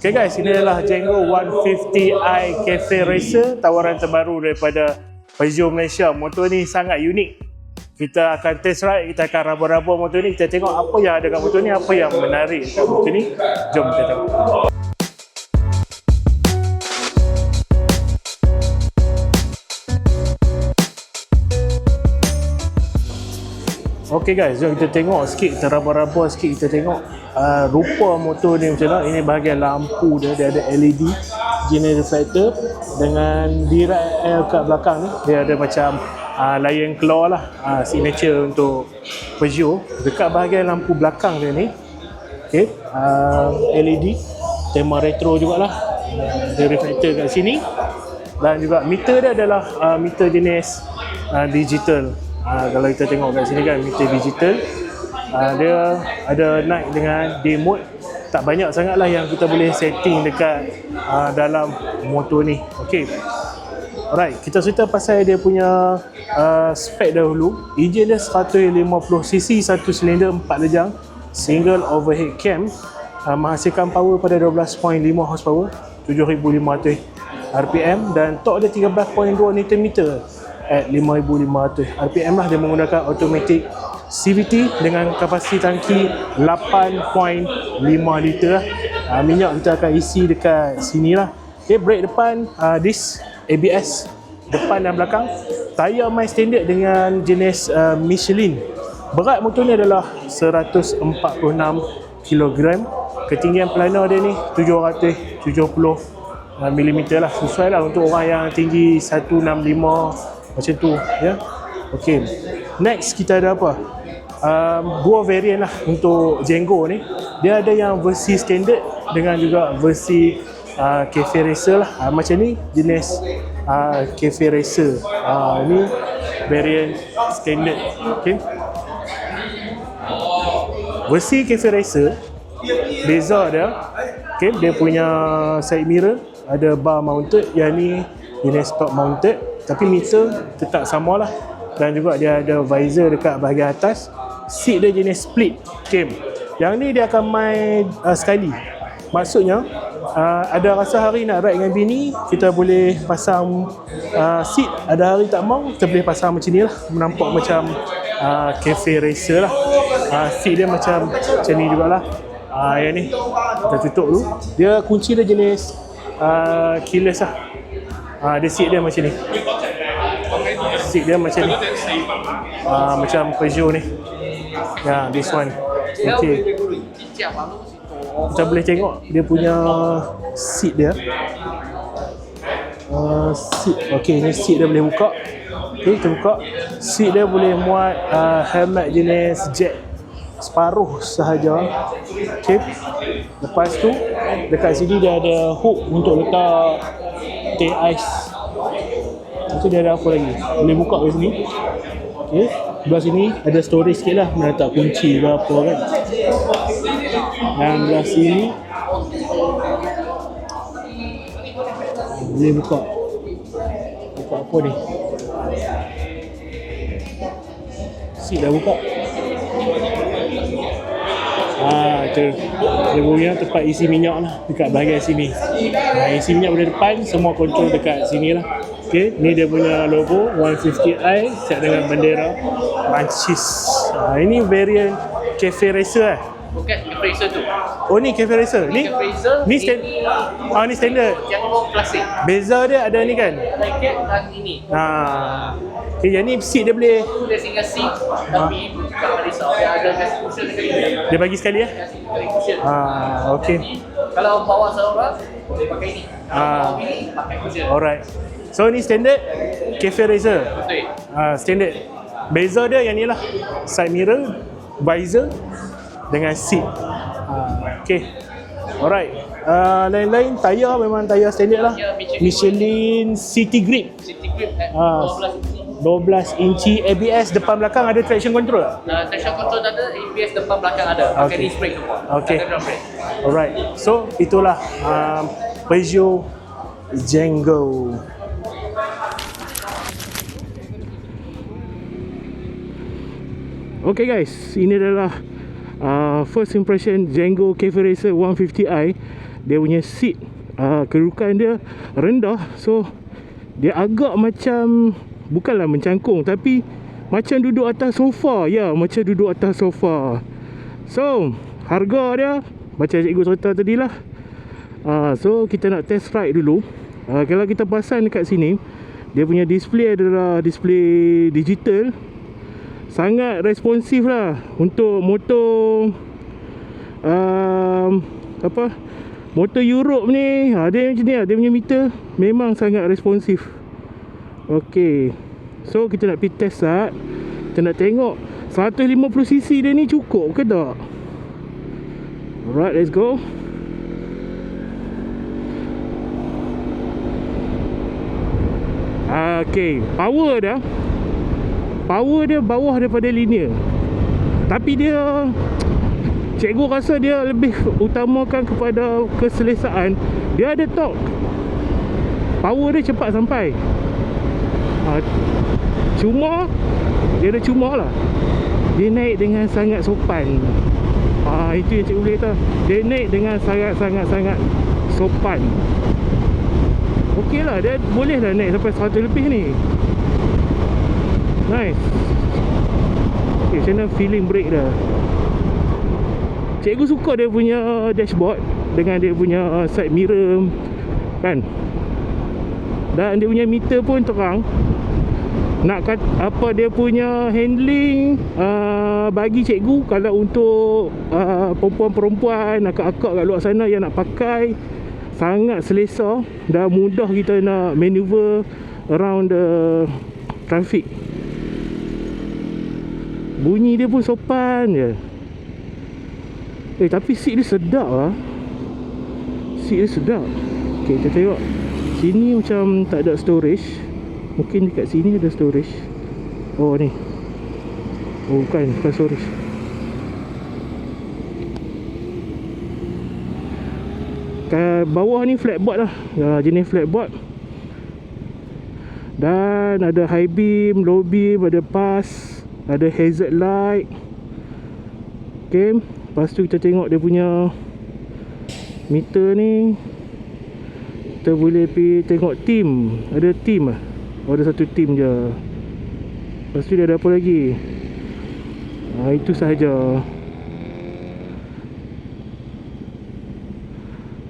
Okay guys, ini adalah Django 150i Cafe Racer, tawaran terbaru daripada Peugeot Malaysia. Motor ni sangat unik. Kita akan test ride, kita akan raba-raba motor ni, kita tengok apa yang ada kat motor ni, apa yang menarik kat motor ni. Jom kita tengok. Okay guys, jom kita tengok sikit, kita raba-raba sikit, kita tengok rupa motor ni macam mana. Ini bahagian lampu dia, dia ada LED jenis reflector dengan D-rail kat belakang ni. Dia ada macam lion claw lah, signature untuk Peugeot. Dekat bahagian lampu belakang dia ni, okay, LED, tema retro jugalah. Dia reflector kat sini. Dan juga meter dia adalah meter jenis digital. Kalau kita tengok kat sini kan, meter digital, dia ada night dengan day mode. Tak banyak sangat lah yang kita boleh setting dekat dalam motor ni. Okay, alright, kita cerita pasal dia punya spek dahulu. Enjin dia 150cc, satu silinder 4 lejang, single overhead cam, menghasilkan power pada 12.5 horsepower, 7,500 RPM, dan torque dia 13.2 Nm at 5,500 RPM lah. Dia menggunakan automatic CVT dengan kapasiti tangki 8.5 liter. Minyak kita akan isi dekat sini lah. Okay, brake depan, disc ABS depan dan belakang. Tayar main standard dengan jenis Michelin. Berat motor ni adalah 146 kg. Ketinggian plana dia ni 770 mm lah. Sesuai lah untuk orang yang tinggi 165 macam tu ya. Okey. Next kita ada apa? Dua variant lah untuk Django ni. Dia ada yang versi standard dengan juga versi Cafe Racer lah. Macam ni jenis Cafe Racer. Ini variant standard. Okey. Versi Cafe Racer, beza dia, okey, dia punya side mirror ada bar mounted. Yang ni jenis top mounted, tapi meter tetap samalah. Dan juga dia ada visor dekat bahagian atas. Seat dia jenis split cam. Yang ni dia akan main sekali. Maksudnya ada rasa hari nak ride dengan bini, kita boleh pasang seat. Ada hari tak mau, kita boleh pasang macam ni lah. Menampak macam Cafe Racer lah. Seat dia macam ni jugalah. Yang ni kita tutup dulu. Dia kunci dia jenis keyless lah. Dia seat dia macam ni. Seat dia macam ni. Macam Peugeot ni. Ya, this one. Okay. Kita boleh tengok dia punya seat dia. Seat. Okay, ni seat dia boleh buka. Okay, kita buka. Seat dia boleh muat helmet jenis jet separuh sahaja. Okay. Lepas tu dekat sini dia ada hook untuk letak teh ais. Lepas tu dia ada apa lagi? Boleh buka kat sini. Okay. Belah sini ada storage sikit lah, nak letak kunci ke apa kan. Dan belah sini boleh buka. Buka apa ni? Seat dah buka. Dia punya tempat isi minyak lah dekat bahagian sini. Isi minyak pada depan, semua kontrol dekat sini lah. Okay, ni dia punya logo 150i set dengan bendera Perancis. Ini variant Cafe Racer Bukan Cafe Racer tu. Oh, ni Cafe Racer. Ni ni ni standard. Django klasik. Beza dia ada ni kan? Racket dan ini. Okay, yang ni seat dia boleh. Dia single seat, tapi tak risau. Dia ada gas cushion dekat sini. Dia bagi sekali ya? Gas cushion. Okay. Kalau bawa seorang, boleh pakai ini. Kalau bawa ini, pakai cushion. Alright. So ni standard Cafe Racer. Betul. Standard. Beza dia yang ni lah. Side mirror, visor dengan seat. Okay. Alright. Lain-lain tayar memang tayar standard lah. Michelin City Grip. City Grip 12 inci ABS depan belakang. Ada traction control tak? Traction control ada, ABS depan belakang ada. Pakai disc brake semua. Okay. Alright. So itulah Peugeot Django. Okay guys, ini adalah first impression Django Cafe Racer 150i. dia punya seat kedudukan dia rendah, so dia agak macam bukanlah mencangkung, tapi macam duduk atas sofa. Ya, macam duduk atas sofa. So harga dia macam cikgu cerita tadi lah. So kita nak test ride dulu. Kalau kita pasang dekat sini, dia punya display adalah display digital. Sangat responsif lah untuk motor motor Europe ni. Dia macam ni lah, dia punya meter memang sangat responsif. Ok, so kita nak pergi test start. Kita nak tengok 150cc dia ni cukup ke tak. Alright, let's go. Ok, power dia bawah daripada linear, tapi dia, cikgu rasa dia lebih utamakan kepada keselesaan. Dia ada torque, power dia cepat sampai. Cuma dia ada cuma lah, dia naik dengan sangat sopan. Itu yang cikgu boleh kata, dia naik dengan sangat sopan. Okey lah, dia boleh lah naik sampai 100 lebih ni. Nice. Okay, macam mana feeling brake dah. Cikgu suka dia punya dashboard dengan dia punya side mirror kan. Dan dia punya meter pun terang. Nak kata apa, dia punya handling bagi cikgu, kalau untuk perempuan-perempuan, akak-akak kat luar sana yang nak pakai, sangat selesa dan mudah kita nak maneuver around the traffic. Bunyi dia pun sopan je. Tapi seat dia sedap lah. Seat dia sedap. Ok, kita tengok sini macam tak ada storage. Mungkin dekat sini ada storage. Oh ni. Oh bukan storage. Kat bawah ni flatboard lah, jenis flatboard. Dan ada high beam, low beam, ada pass, ada hazard light. Ok, lepas tu kita tengok dia punya meter ni. Kita boleh pergi tengok team. Ada team lah. Oh, ada satu team je. Lepas tu dia ada apa lagi? Itu sahaja.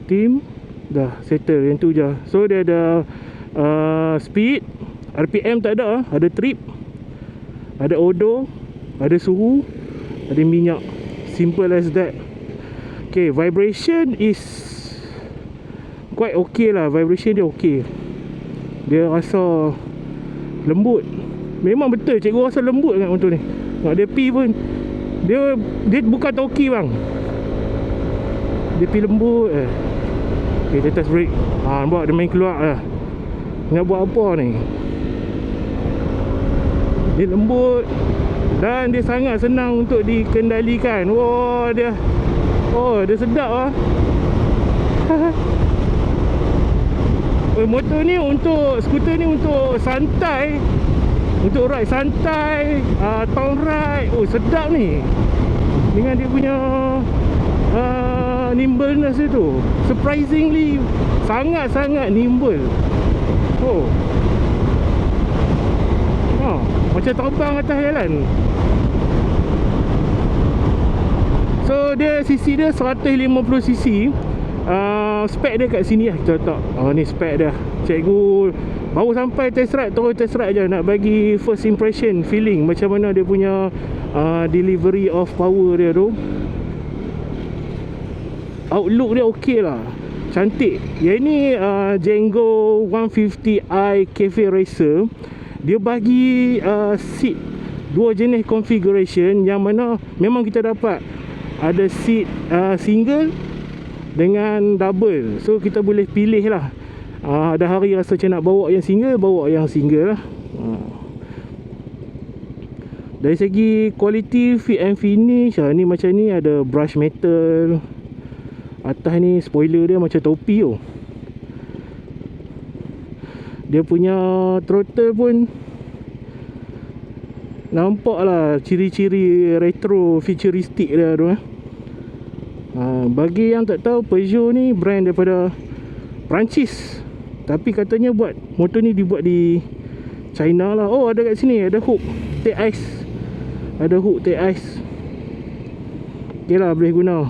Team dah settle, yang tu je. So dia ada speed, RPM tak ada, ada trip, ada odo, ada suhu, ada minyak. Simple as that. Okay, vibration is quite okay lah. Vibration dia okay. Dia rasa lembut. Memang betul, cikgu rasa lembut kan motor ni. Dia pi pun, dia bukan toki bang. Dia pi lembut. Okay, dia test brake. Nampak dia main keluar lah. Nak buat apa ni? Dia lembut dan dia sangat senang untuk dikendalikan. Dia sedap lah. Motor ni untuk, skuter ni untuk santai, untuk ride santai, town ride. Sedap ni. Dengan dia punya nimbleness itu, surprisingly sangat-sangat nimble. Macam terbang atas jalan. So dia cc dia 150cc. Spek dia kat sini lah kita letak. Ni spek dia. Cikgu baru sampai test ride, terus test ride je, nak bagi first impression, feeling macam mana dia punya delivery of power dia tu. Outlook dia okey lah, cantik. Yang ni Django 150i Cafe Racer. Dia bagi seat dua jenis configuration, yang mana memang kita dapat ada seat single dengan double. So kita boleh pilih lah. Ada hari rasa macam nak bawa yang single, bawa yang single lah. Dari segi quality, fit and finish, ni macam ni ada brush metal. Atas ni spoiler dia macam topi tu. Dia punya throttle pun nampak lah ciri-ciri retro futuristik dia tu. Bagi yang tak tahu, Peugeot ni brand daripada Perancis, tapi katanya buat motor ni dibuat di China lah. Oh, ada kat sini, ada hook take ice. Ada hook take ice. Okay lah, boleh guna.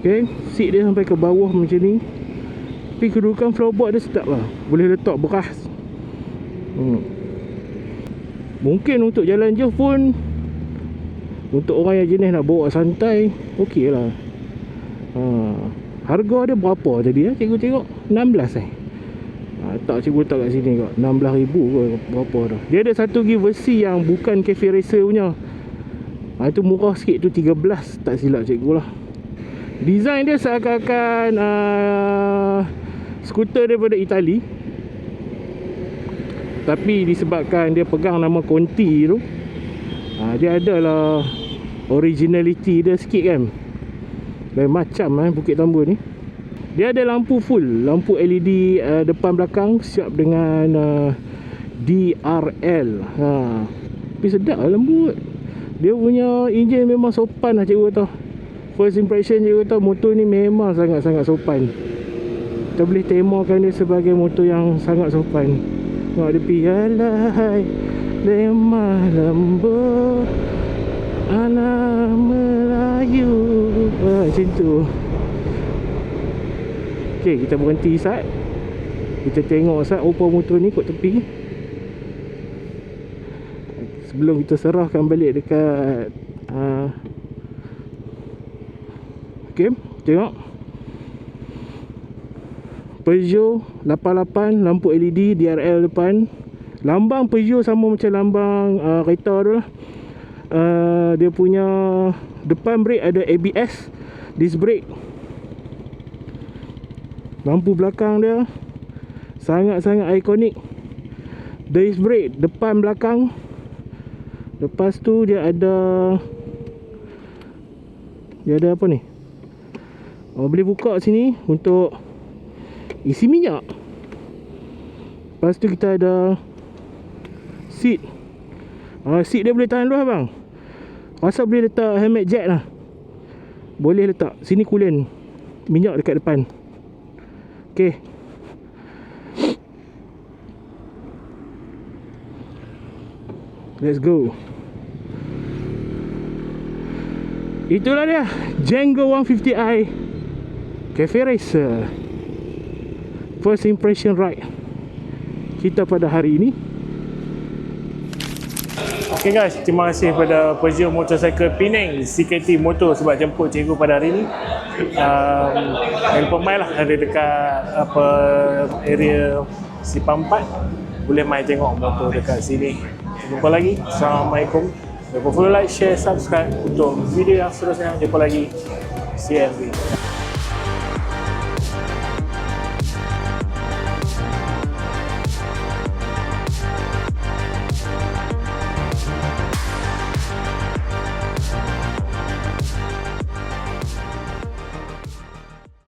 Okay, seat dia sampai ke bawah macam ni. Tapi kedudukan floorboard dia sedap lah. Boleh letak beras. Mungkin untuk jalan jauh pun, untuk orang yang jenis nak bawa santai, okey lah. Harga dia berapa tadi cikgu tengok? 16 tak, cikgu letak kat sini kot, 16,000 ke berapa dah. Dia ada satu lagi versi yang bukan cafe racer punya. Itu murah sikit, tu 13 tak silap cikgu lah. Design dia seakan-akan skuter daripada Itali, tapi disebabkan dia pegang nama Conti tu, dia adalah originality dia sikit kan. Lain macam Bukit Tambur ni. Dia ada lampu full, lampu LED depan belakang, siap dengan DRL. Tapi sedap lah, lembut. Dia punya enjin memang sopan lah cikgu kata. First impression cikgu kata motor ni memang sangat-sangat sopan. Kita boleh temakan dia sebagai motor yang sangat sopan. Tengok dia pialai lemah lembut anak Melayu, macam tu. Okay, kita berhenti sat. Kita tengok sat opah motor ni kat tepi, sebelum kita serahkan balik dekat okay, tengok Peugeot 88, lampu LED, DRL depan. Lambang Peugeot sama macam lambang kereta tu lah. Dia punya depan brake ada ABS, disc brake. Lampu belakang dia sangat-sangat ikonik, disc brake depan belakang. Lepas tu dia ada apa ni? Boleh buka sini untuk isi minyak. Lepas tu kita ada seat. Seat dia boleh tahan luas bang. Rasa boleh letak helmet jack lah. Boleh letak sini coolant minyak dekat depan. Okay, let's go. Itulah dia Django 150i Cafe Racer. First impression ride kita pada hari ini. Okay guys, terima kasih kepada Peugeot Motorcycle Penang CKT Motor sebab jemput cikgu pada hari ini. Jangan lupa main lah, ada dekat area Simpang 4. Boleh main tengok motor dekat sini. Jumpa lagi. Assalamualaikum. Jangan lupa follow, like, share, subscribe untuk video yang seterusnya. Jumpa lagi. CMB.